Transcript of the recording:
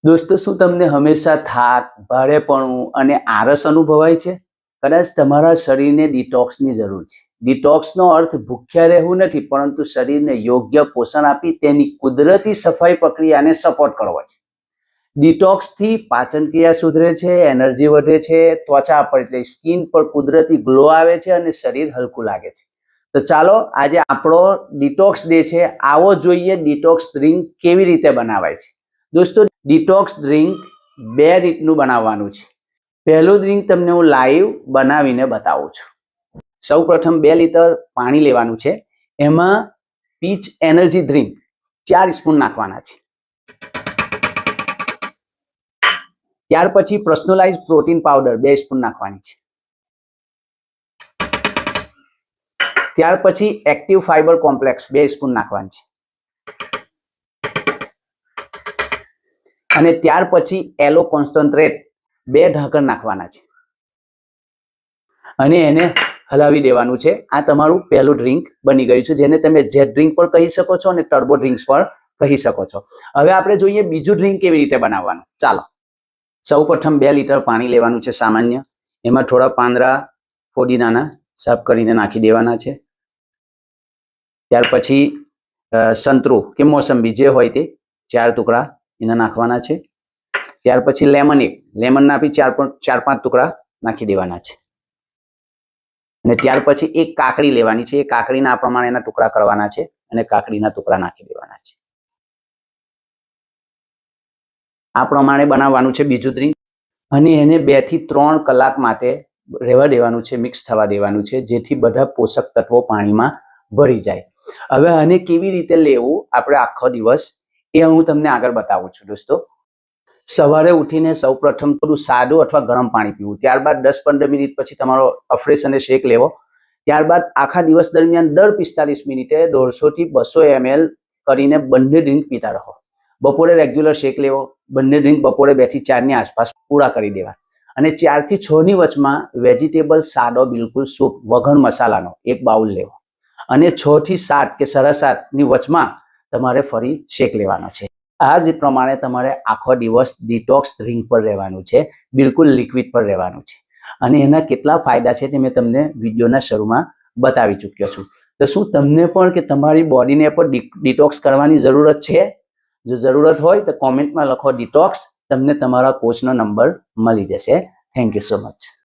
દોસ્તો, શું તમને હંમેશા થાક, ભારેપણું અને આળસ અનુભવાય છે? કદાચ તમારા શરીરને ડિટોક્સની જરૂર છે. ડિટોક્સનો અર્થ ભૂખ્યા રહેવું નથી, પરંતુ શરીરને યોગ્ય પોષણ આપી તેની કુદરતી સફાઈ પ્રક્રિયાને સપોર્ટ કરવો છે. ડિટોક્સથી પાચન ક્રિયા સુધરે છે, એનર્જી વધે છે, ત્વચા પર એટલે સ્કિન પર કુદરતી ગ્લો આવે છે અને શરીર હલકું લાગે છે. તો ચાલો આજે આપણો ડિટોક્સ ડે છે. આવો જોઈએ ડિટોક્સ ડ્રિંક કેવી રીતે બનાવાય છે. દોસ્તો, ડિટોક્સ ડ્રિંક બે રીતનું બનાવવાનું છે. પહેલું ડ્રિંક તમને હું લાઈવ બનાવીને બતાવું છું. સૌ પ્રથમ 2 લીટર પાણી લેવાનું છે. એમાં પીચ એનર્જી ડ્રિંક 4 સ્પૂન નાખવાના છે. ત્યાર પછી પર્સનલાઇઝ પ્રોટીન પાવડર 2 સ્પૂન નાખવાની છે. ત્યાર પછી એક્ટિવ ફાઈબર કોમ્પ્લેક્સ 2 સ્પૂન નાખવાની છે. અને ત્યાર પછી એલો કોન્સન્ટ્રેટ 2 ઢાંકણ નાખવાના છે અને એને હલાવી દેવાનું છે. આ તમારું પહેલું ડ્રિંક બની ગયું છે, જેને તમે જેટ ડ્રિંક પણ કહી શકો છો અને ટર્બો ડ્રિંક્સ પણ કહી શકો છો. હવે આપણે જોઈએ બીજું ડ્રિંક કેવી રીતે બનાવવાનું. ચાલો, સૌ પ્રથમ 2 લીટર પાણી લેવાનું છે સામાન્ય. એમાં થોડા પાંદડા ફોડીનાના સાફ કરીને નાખી દેવાના છે. ત્યાર પછી સંતરું કે મોસંબી જે હોય તે 4 ટુકડા એને નાખવાના છે. ત્યાર પછી લેમનના બી 4-5 ટુકડા નાખી દેવાના છે. અને ત્યાર પછી એક કાકડી લેવાની છે. એ કાકડીના પ્રમાણેના ટુકડા કરવાના છે અને કાકડીના ટુકડા નાખી દેવાના છે. આ પ્રમાણે બનાવવાનું છે બીજું ડ્રિંક. અને એને 2 થી 3 કલાક માટે રહેવા દેવાનું છે, મિક્સ થવા દેવાનું છે, જેથી બધા પોષક તત્વો પાણીમાં ભરી જાય. હવે આને કેવી રીતે લેવું આપણે આખો દિવસ, એ હું તમને આગળ બતાવું છું. દોસ્તો, સવારે ઉઠીને સૌપ્રથમ થોડું સાદું અથવા ગરમ પાણી પીવું. ત્યારબાદ 10-15 મિનિટ પછી તમારો અફ્રેશ અને શેક લેવો. ત્યારબાદ આખા દિવસ દરમિયાન દર 45 મિનિટે 150 થી 200 ml કરીને બંને ડ્રિંક પીતા રહો. બપોરે રેગ્યુલર શેક લેવો. બંને ડ્રિંક બપોરે 2 થી 4 ની આસપાસ પૂરા કરી દેવા. અને 4 થી 6 ની વચમાં વેજીટેબલ સાદો બિલકુલ સૂપ વગર મસાલાનો 1 બાઉલ લેવો. અને 6 થી 7 કે 7:30 ની વચમાં તમારે ફરી શેક લેવાનો છે. આ જ પ્રમાણે તમારે આખો દિવસ ડિટોક્સ ડ્રિંક પર રહેવાનું છે, બિલકુલ લિક્વિડ પર રહેવાનું છે. અને એના કેટલા ફાયદા છે તે મેં તમને વિડીયોના શરૂમાં બતાવી ચૂક્યો છું. તો શું તમને પણ કે તમારી બોડીને પણ ડિટોક્સ કરવાની જરૂરત છે? જો જરૂરત હોય તો કોમેન્ટમાં લખો ડિટોક્સ. તમને તમારા કોચનો નંબર મળી જશે. Thank you so much.